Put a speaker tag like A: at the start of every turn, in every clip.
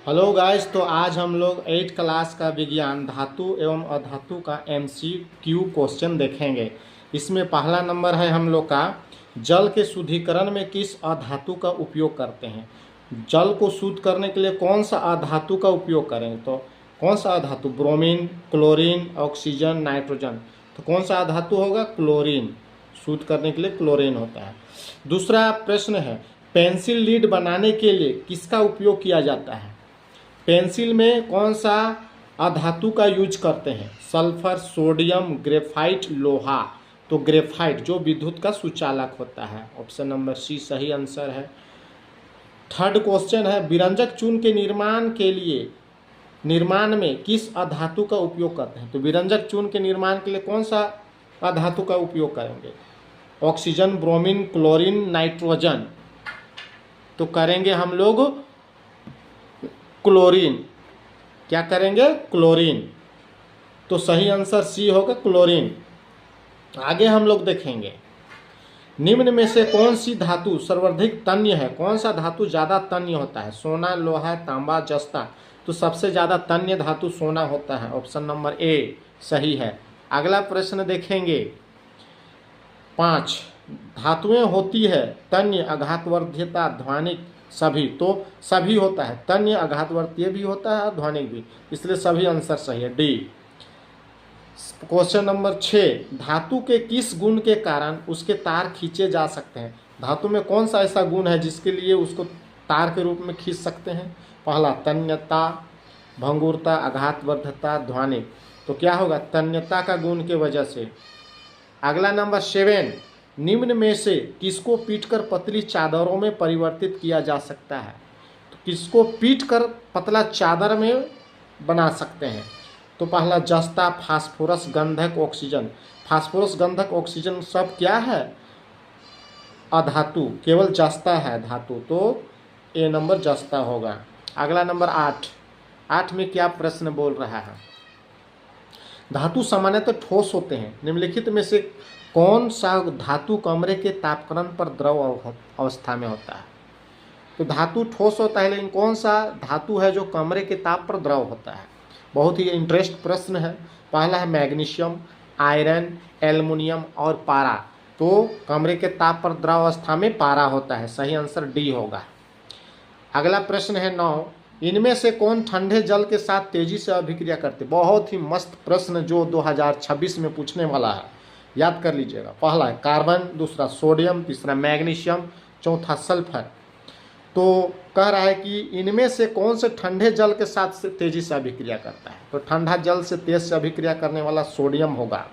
A: Hello guys, तो आज हम लोग 8 क्लास का विज्ञान धातु एवं अधातु का MCQ क्वेश्चन देखेंगे। इसमें पहला नंबर है हम लोग का, जल के शुद्धिकरण में किस अधातु का उपयोग करते हैं। जल को शुद्ध करने के लिए कौन सा अधातु का उपयोग करें, तो कौन सा अधातु, ब्रोमीन, क्लोरीन, ऑक्सीजन, नाइट्रोजन। तो कौन सा अधातु होगा, क्लोरीन। शुद्ध करने के लिए क्लोरीन होता है। दूसरा प्रश्न है, पेंसिल लीड बनाने के लिए किसका उपयोग किया जाता है। पेंसिल में कौन सा अधातु का यूज करते हैं, सल्फर, सोडियम, ग्रेफाइट, लोहा। तो ग्रेफाइट जो विद्युत का सुचालक होता है। ऑप्शन नंबर सी सही आंसर है। थर्ड क्वेश्चन है, विरंजक चून के निर्माण में किस अधातु का उपयोग करते हैं। तो विरंजक चून के निर्माण के लिए कौन सा अधातु का उपयोग करेंगे, ऑक्सीजन, ब्रोमीन, क्लोरीन, नाइट्रोजन। तो करेंगे हम लोग क्लोरीन। क्या करेंगे, क्लोरीन। तो सही आंसर सी होगा, क्लोरीन। आगे हम लोग देखेंगे, निम्न में से कौन सी धातु सर्वाधिक तन्य है। कौन सा धातु ज़्यादा तन्य होता है, सोना, लोहा, तांबा, जस्ता। तो सबसे ज़्यादा तन्य धातु सोना होता है। ऑप्शन नंबर ए सही है। अगला प्रश्न देखेंगे 5, धातुएं होती है तन्य, आघातवर्ध्यता, ध्वनिक, सभी। तो सभी होता है, तन्य, आघातवर्तीय भी होता है और ध्वनिक भी, इसलिए सभी आंसर सही है, डी। क्वेश्चन नंबर 6, धातु के किस गुण के कारण उसके तार खींचे जा सकते हैं। धातु में कौन सा ऐसा गुण है जिसके लिए उसको तार के रूप में खींच सकते हैं। पहला तन्यता, भंगुरता, आघातवर्ध्यता, ध्वनिक। तो क्या होगा, तन्यता का गुण के वजह से। अगला नंबर 7, निम्न में से किसको पीटकर पतली चादरों में परिवर्तित किया जा सकता है। तो किसको पीटकर पतला चादर में बना सकते हैं। तो पहला जस्ता, फास्फोरस, गंधक, ऑक्सीजन। फास्फोरस, गंधक, ऑक्सीजन सब क्या है, अधातु। केवल जस्ता है धातु, तो ए नंबर जस्ता होगा। अगला नंबर 8 में क्या प्रश्न बोल रहा है, धातु सामान्यतः ठोस होते हैं, निम्नलिखित में से कौन सा धातु कमरे के तापक्रम पर द्रव अवस्था में होता है। तो धातु ठोस होता है, लेकिन कौन सा धातु है जो कमरे के ताप पर द्रव होता है। बहुत ही इंटरेस्ट प्रश्न है। पहला है मैग्नीशियम, आयरन, एल्युमिनियम और पारा। तो कमरे के ताप पर द्रव अवस्था में पारा होता है, सही आंसर डी होगा। अगला प्रश्न है 9, इनमें से कौन ठंडे जल के साथ तेजी से अभिक्रिया करते। बहुत ही मस्त प्रश्न जो 2026 में पूछने वाला है, याद कर लीजिएगा। पहला है कार्बन, दूसरा सोडियम, तीसरा मैग्नीशियम, चौथा सल्फर। तो कह रहा है कि इनमें से कौन से ठंडे जल के साथ तेजी से अभिक्रिया करता है। तो ठंडा जल से तेज से अभिक्रिया करने वाला सोडियम होगा।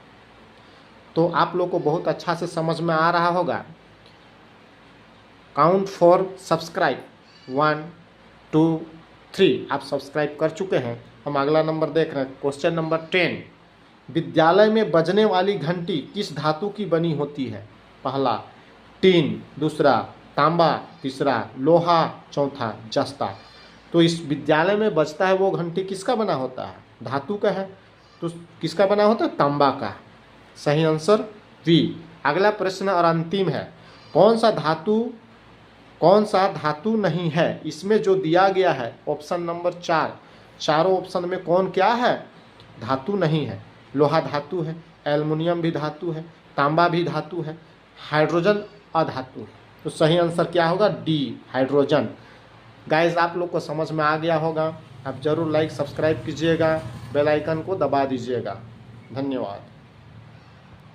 A: तो आप लोग को बहुत अच्छा से समझ में आ रहा होगा। Count for subscribe, 1 2 3। आप सब्सक्राइब कर चुके हैं। हम अगला नंबर देख रहे हैं, क्वेश्चन नंबर 10, विद्यालय में बजने वाली घंटी किस धातु की बनी होती है। पहला टीन, दूसरा तांबा, तीसरा लोहा, चौथा जस्ता। तो इस विद्यालय में बजता है वो घंटी किसका बना होता है, धातु का है। तो किसका बना होता है, तांबा का। सही आंसर बी। अगला प्रश्न और अंतिम है, कौन सा धातु नहीं है। इसमें जो दिया गया है ऑप्शन नंबर 4, चारों ऑप्शन में कौन क्या है, धातु नहीं है। लोहा धातु है, एल्युमिनियम भी धातु है, तांबा भी धातु है, हाइड्रोजन अधातु है। तो सही आंसर क्या होगा, डी, हाइड्रोजन। गाइस, आप लोग को समझ में आ गया होगा। आप जरूर लाइक सब्सक्राइब कीजिएगा, बेल आइकन को दबा दीजिएगा। धन्यवाद।